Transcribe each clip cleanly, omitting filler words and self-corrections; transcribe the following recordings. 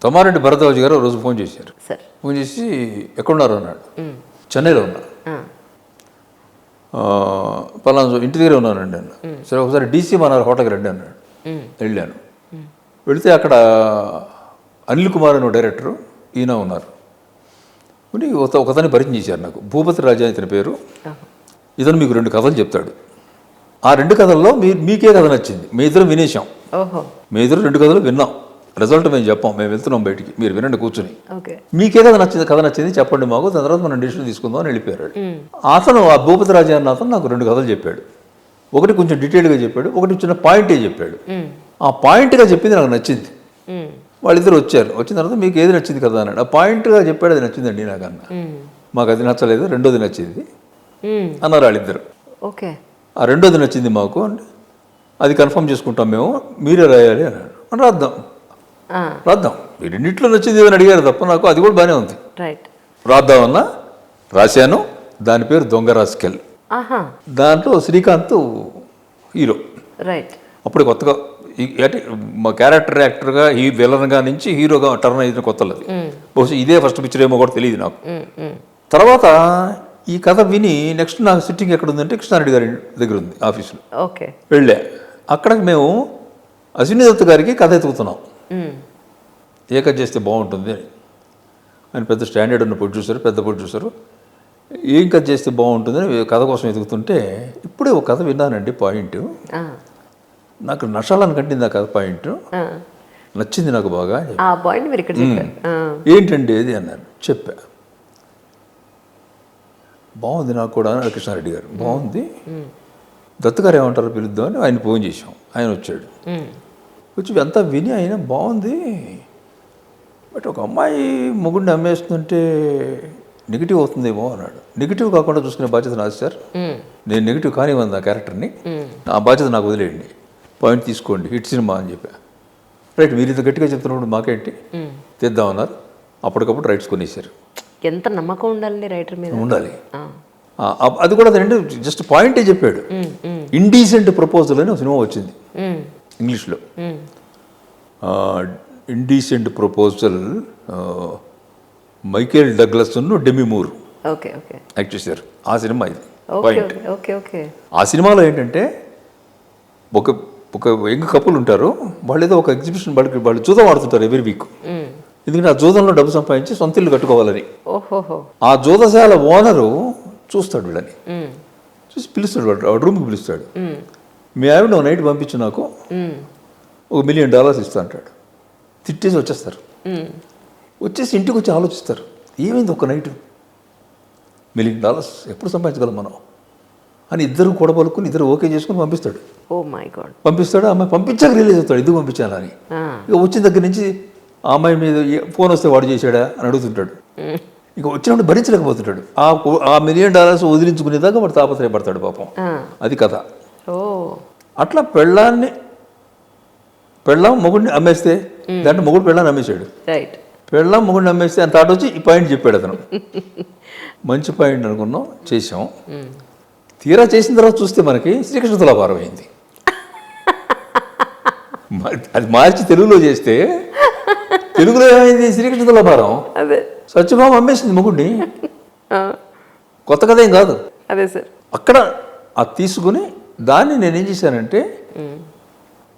తమ్మారెడ్డి భరద్వాజ్ గారు రోజు ఫోన్ చేశారు. సార్ ఫోన్ చేసి ఎక్కడున్నారు అన్నాడు. చెన్నైలో ఉన్నా. పలానా ఇంటి దగ్గర ఉన్నానండి అన్న. సరే ఒకసారి డీసీ మన్నారు హోటల్కి రండి అన్నాడు. వెళ్ళాను. వెళితే అక్కడ అనిల్ కుమార్ అనే డైరెక్టరు ఈయన ఉన్నారు. ఒకతని పరిచయం చేశారు నాకు. భూపతి రాజా ఇతని పేరు. ఇతను మీకు 2 కథలు చెప్తాడు. ఆ 2 కథల్లో మీకే కథ నచ్చింది. మీ ఇద్దరం వినేశాం. మీ ఇద్దరు 2 కథలు విన్నాం. రిజల్ట్ మేము చెప్పాం. మేము వెళ్తున్నాం బయటికి, మీరు వినండి కూర్చుని. మీకే కథ నచ్చింది చెప్పండి మాకు, దాని తర్వాత మనం డిసిషన్ తీసుకుందాం అని వెళ్ళిపోయాడు. అతను ఆ భూపతి రాజా అన్న అతను నాకు 2 కథలు చెప్పాడు. ఒకటి కొంచెం డీటెయిల్గా చెప్పాడు, ఒకటి చిన్న పాయింటే చెప్పాడు. ఆ పాయింట్గా చెప్పింది నాకు నచ్చింది. వాళ్ళిద్దరు వచ్చారు. వచ్చిన తర్వాత మీకు ఏది నచ్చింది కదా అన్నాడు. ఆ పాయింట్గా చెప్పాడు, అది నచ్చిందండి నాకన్నా. మాకు అది నచ్చలేదు, రెండోది నచ్చింది అన్నారు వాళ్ళిద్దరు. ఓకే, ఆ రెండోది నచ్చింది మాకు అంటే అది కన్ఫర్మ్ చేసుకుంటాం మేము, మీరే రాయాలి అన్నాడు. అని రాద్దాం ఈ రెండింటిలో నచ్చింది ఏమని అడిగారు తప్ప నాకు అది కూడా బాగానే ఉంది. రాద్దామన్నా రాశాను. దాని పేరు దొంగ రాస్కెల్. దాంట్లో శ్రీకాంత్ హీరో. అప్పుడు కొత్తగా అంటే మా క్యారెక్టర్ యాక్టర్గా విలన్గా నుంచి హీరోగా టర్న్ అయిన కొత్తది. బహుశా ఇదే ఫస్ట్ పిక్చర్ ఏమో కూడా తెలియదు నాకు. తర్వాత ఈ కథ విని నెక్స్ట్ నాకు సిట్టింగ్ ఎక్కడ ఉందంటే కృష్ణారెడ్డి గారి దగ్గర ఉంది ఆఫీసులో. వెళ్ళా. అక్కడ మేము అశ్విని దత్ గారికి కథ ఎత్తుకుతున్నాం. ఏ కథ చేస్తే బాగుంటుంది అని. ఆయన పెద్ద స్టాండర్డ్ ఉన్న ప్రొడ్యూసర్, పెద్ద ప్రొడ్యూసరు. ఏం కథ చేస్తే బాగుంటుందని కథ కోసం ఎదుగుతుంటే ఇప్పుడే ఒక కథ విన్నానండి. పాయింట్ నాకు నషాలని కంటింది. ఆ కథ పాయింట్ నచ్చింది నాకు బాగా. ఏంటండి ఏది అన్నాను. చెప్పా. బాగుంది నాకు కూడా అన్నాడు కృష్ణారెడ్డి గారు. బాగుంది, దత్ గారు ఏమంటారో పిలుద్దామని ఆయన ఫోన్ చేసాం. ఆయన వచ్చాడు. వచ్చి అంతా విని ఆయన బాగుంది, బట్ ఒక అమ్మాయి మొగుడిని అమ్మేస్తుంటే నెగిటివ్ అవుతుందేమో అన్నాడు. నెగిటివ్ కాకుండా చూసుకునే బాధ్యత నాది సార్. నేను నెగిటివ్ కానివ్వండి ఆ క్యారెక్టర్ని, ఆ బాధ్యత నాకు వదిలేయండి, పాయింట్ తీసుకోండి, హిట్ సినిమా అని చెప్పా. రైట్, మీరు ఇంత గట్టిగా చెప్తున్నప్పుడు మాకేంటి తెద్దామన్నారు. అప్పటికప్పుడు రైట్స్ కొనేసారు. ఎంత నమ్మకం ఉండాలి రైటర్ మీద. ఉండాలి. అది కూడా అదేంటి జస్ట్ పాయింటే చెప్పాడు. ఇండీసెంట్ ప్రపోజల్ అని ఒక సినిమా వచ్చింది ఇంగ్లీష్లో. Indecent proposal Michael Douglas Demi Moore act చేశారు. ఆ సినిమా ఇది పాయింట్. ఆ సినిమాలో ఏంటంటే ఒక యంగ్ కపుల్ ఉంటారు. వాళ్ళు ఏదో ఒక ఎగ్జిబిషన్ వాళ్ళు జూదం ఆడుతుంటారు ఎవ్రీ వీక్. ఎందుకంటే ఆ జూదంలో డబ్బు సంపాదించి సొంత ఇల్లు కట్టుకోవాలని. ఆ జూదశాల ఓనరు చూస్తాడు వీళ్ళని. చూసి పిలుస్తాడు, వాడు రూమ్కి పిలుస్తాడు. మీ ఆవిడ నైట్ పంపించు, నాకు $1 million ఇస్తా అంటాడు. తిట్టేసి వచ్చేస్తారు. వచ్చేసి ఇంటికి వచ్చి ఆలోచిస్తారు, ఏమైంది ఒక నైట్ $1 million ఎప్పుడు సంపాదించగలం మనం అని ఇద్దరు కూడబలుకుని ఇద్దరు ఓకే చేసుకుని పంపిస్తాడు. పంపిస్తాడు. అమ్మాయి పంపించాక రిలీజ్ అవుతాడు, ఎందుకు పంపించాలా అని. ఇక వచ్చిన దగ్గర నుంచి ఆ అమ్మాయి మీద ఫోన్ వస్తే వాడు చేశాడా అని అడుగుతుంటాడు. ఇక వచ్చినప్పుడు భరించలేకపోతుంటాడు. ఆ $1 million వదిలించుకునేదాకా వాడు తాపత్రయపడతాడు పాపం. అది కథ. అట్లా పెళ్ళాం మొగుడిని అమ్మేస్తే, దాంట్లో మొగుడు పెళ్ళాన్ని అమ్మేశాడు. పెళ్ళాం మొగుడిని అమ్మేస్తే అని తాట వచ్చి ఈ పాయింట్ చెప్పాడు అతను. మంచి పాయింట్ అనుకున్నాం, చేసాం. తీరా చేసిన తర్వాత చూస్తే మనకి శ్రీకృష్ణ తులాభారం అయింది. అది మార్చి తెలుగులో చేస్తే తెలుగులో ఏమైంది? శ్రీకృష్ణ తులాభారం. సత్యభామ అమ్మేసింది మొగుడిని. కొత్త కథ ఏం కాదు. అక్కడ అది తీసుకుని దాన్ని నేనేం చేశానంటే,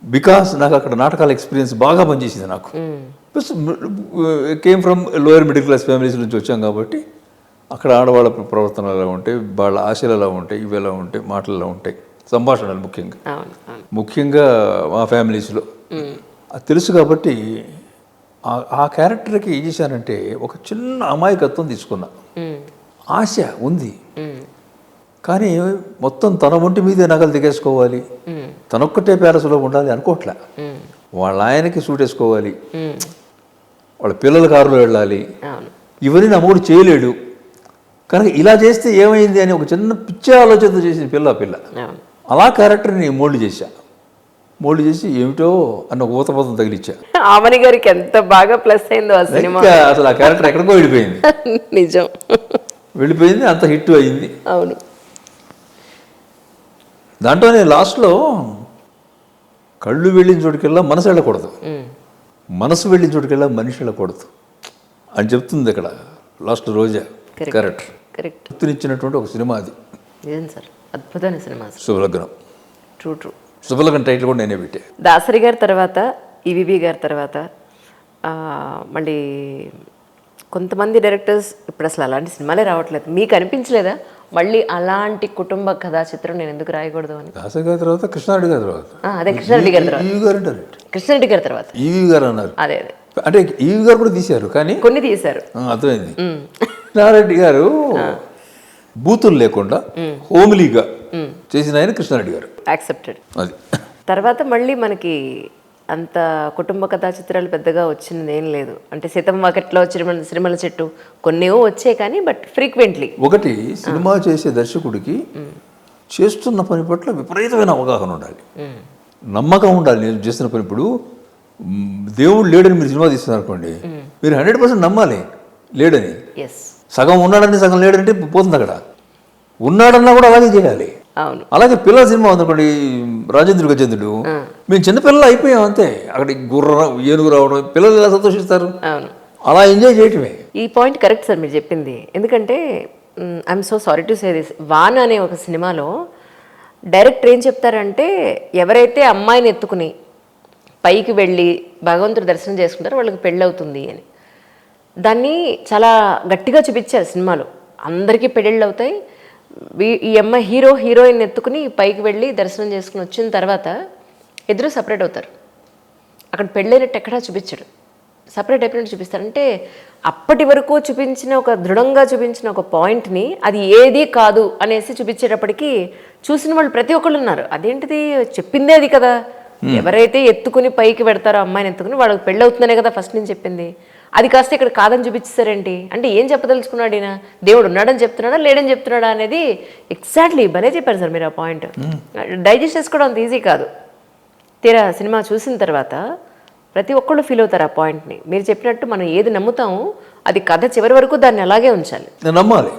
బికాస్ నాకు అక్కడ నాటకాల ఎక్స్పీరియన్స్ బాగా పనిచేసింది నాకు. Plus came from lower middle class families నుంచి వచ్చాం కాబట్టి అక్కడ ఆడవాళ్ళ ప్రవర్తన ఎలా ఉంటాయి, వాళ్ళ ఆశలు ఎలా ఉంటాయి, ఇవి ఎలా ఉంటాయి, మాటలు ఎలా ఉంటాయి, సంభాషణలు ముఖ్యంగా మా ఫ్యామిలీస్లో అది తెలుసు. కాబట్టి ఆ క్యారెక్టర్కి ఏం చేశానంటే ఒక చిన్న అమాయకత్వం తీసుకున్నా. ఆశ ఉంది కానీ మొత్తం తన ఒంటి మీదే నగలు దిగేసుకోవాలి, తనొక్కటే ప్యాలెస్లో ఉండాలి అనుకోవట్లే. వాళ్ళ ఆయనకి సూట్ వేసుకోవాలి, వాళ్ళ పిల్లల కారులో వెళ్ళాలి, ఇవన్నీ నా మూడు చేయలేడు. కనుక ఇలా చేస్తే ఏమైంది అని ఒక చిన్న పిచ్చే ఆలోచనతో చేసిన పిల్ల అలా క్యారెక్టర్ని మోల్డ్ చేసి ఏమిటో అన్న ఊతపోతం తగిలిచ్చా. ఆమని గారికి ఎంత బాగా ప్లస్ అయిందో ఆ సినిమా. అసలు ఆ క్యారెక్టర్ ఎక్కడికో వెళ్ళిపోయింది. నిజం, వెళ్ళిపోయింది, అంత హిట్ అయింది. అవును. దాంట్లోనే లాస్ట్లో కళ్ళు వెళ్ళిన చోటుకెళ్ళా మనసు వెళ్ళకూడదు. మనసు వెళ్ళిన చోటుకెళ్ళా మనిషి వెళ్ళకూడదు అని చెప్తుంది ఇక్కడ లాస్ట్ రోజా క్యారెక్టర్. కరెక్ట్. గుర్తునిచ్చినటువంటి ఒక సినిమా అది. నిజం సార్, అద్భుతమైన cinema sir. Subhalagnam. True. Subhalagnam title కూడా నేనే పెట్టా. దాసరి గారి తర్వాత ఈవీవి గారి తర్వాత మళ్ళీ కొంతమంది డైరెక్టర్స్ ఇప్పుడు అసలు అలాంటి సినిమాలే రావట్లేదు. మీకు అనిపించలేదా మళ్ళీ అలాంటి కుటుంబ కథా చిత్రం నేను ఎందుకు రాయకూడదు అని? దాసరి గారి తర్వాత కృష్ణారెడ్డి గారి తర్వాత అదే కృష్ణారెడ్డి గారి తర్వాత ఈవి గారు అంటారు. కృష్ణారెడ్డి గారి తర్వాత ఈవి గారు అన్నారు. అదే అంటే ఈవి గారు కూడా తీశారు కానీ కొన్ని తీశారు. అర్థమైంది. కృష్ణారెడ్డి గారు బూతులు లేకుండా హోమ్లీగా చేసిన ఆయన కృష్ణారెడ్డి గారు. యాక్సెప్టెడ్. అది తర్వాత మళ్ళీ మనకి అంత కుటుంబ కథా చిత్రాలు పెద్దగా వచ్చినది ఏం లేదు. అంటే సీతమ్మ వాకిట్లో సిరిమల చెట్టు కొన్ని వచ్చాయి కానీ బట్ ఫ్రీక్వెంట్లీ. ఒకటి సినిమా చేసే దర్శకుడికి చేస్తున్న పని పట్ల విపరీతమైన అవగాహన ఉండాలి, నమ్మకం ఉండాలి. నేను చేస్తున్న పని ఇప్పుడు దేవుడు లేడని మీరు సినిమా తీస్తున్నారు అనుకోండి, మీరు 100% నమ్మాలి లేడని. సగం ఉన్నాడని సగం లేడంటే పోతుంది. అక్కడ ఉన్నాడన్నా కూడా అలాగే చేయాలి. అవును. అలాగే పిల్లల సినిమా ఉందనుకోండి, రాజేంద్ర గజేంద్రుడు, మేము చిన్నపిల్లలు అయిపోయాం అంతే. అక్కడ ఏనుగు రావడం, పిల్లలు ఎలా సంతోషిస్తారు? అవును, అలా ఎంజాయ్ చేయటమే. ఈ పాయింట్ కరెక్ట్ సార్ మీరు చెప్పింది. ఎందుకంటే I am so sorry to say this, Vaan అనే ఒక సినిమాలో డైరెక్టర్ ఏం చెప్తారంటే ఎవరైతే అమ్మాయిని ఎత్తుకుని పైకి వెళ్ళి భగవంతుడు దర్శనం చేసుకుంటారో వాళ్ళకి పెళ్ళి అవుతుంది అని, దాన్ని చాలా గట్టిగా చూపించారు సినిమాలో. అందరికీ పెళ్ళిళ్ళు అవుతాయి, ఈ అమ్మాయి హీరోయిన్ ఎత్తుకుని పైకి వెళ్ళి దర్శనం చేసుకుని వచ్చిన తర్వాత ఇద్దరు సపరేట్ అవుతారు. అక్కడ పెళ్ళైనట్టు ఎక్కడా చూపించడు, సపరేట్ అయిపోయినట్టు చూపిస్తారంటే అప్పటి వరకు చూపించిన ఒక దృఢంగా చూపించిన ఒక పాయింట్ని అది ఏది కాదు అనేసి చూపించేటప్పటికి చూసిన వాళ్ళు ప్రతి ఒక్కళ్ళు ఉన్నారు అదేంటిది చెప్పిందే అది కదా, ఎవరైతే ఎత్తుకుని పైకి పెడతారో అమ్మాయిని ఎత్తుకుని వాళ్ళకి పెళ్ళి అవుతుందనే కదా ఫస్ట్ నేను చెప్పింది, అది కాస్త ఇక్కడ కాదని చూపించారేంటి అంటే ఏం చెప్పదలుచుకున్నాడు ఈయన? దేవుడు ఉన్నాడని చెప్తున్నాడా లేడని చెప్తున్నాడా అనేది ఎగ్జాక్ట్లీ భలే చెప్పారు సార్ మీరు ఆ పాయింట్. డైజెస్ట్ చేసుకోవడం అంత ఈజీ కాదు. తీరా సినిమా చూసిన తర్వాత ప్రతి ఒక్కళ్ళు ఫీల్ అవుతారు ఆ పాయింట్ని. మీరు చెప్పినట్టు మనం ఏది నమ్ముతామో అది కథ చివరి వరకు దాన్ని అలాగే ఉంచాలి, నమ్మాలి.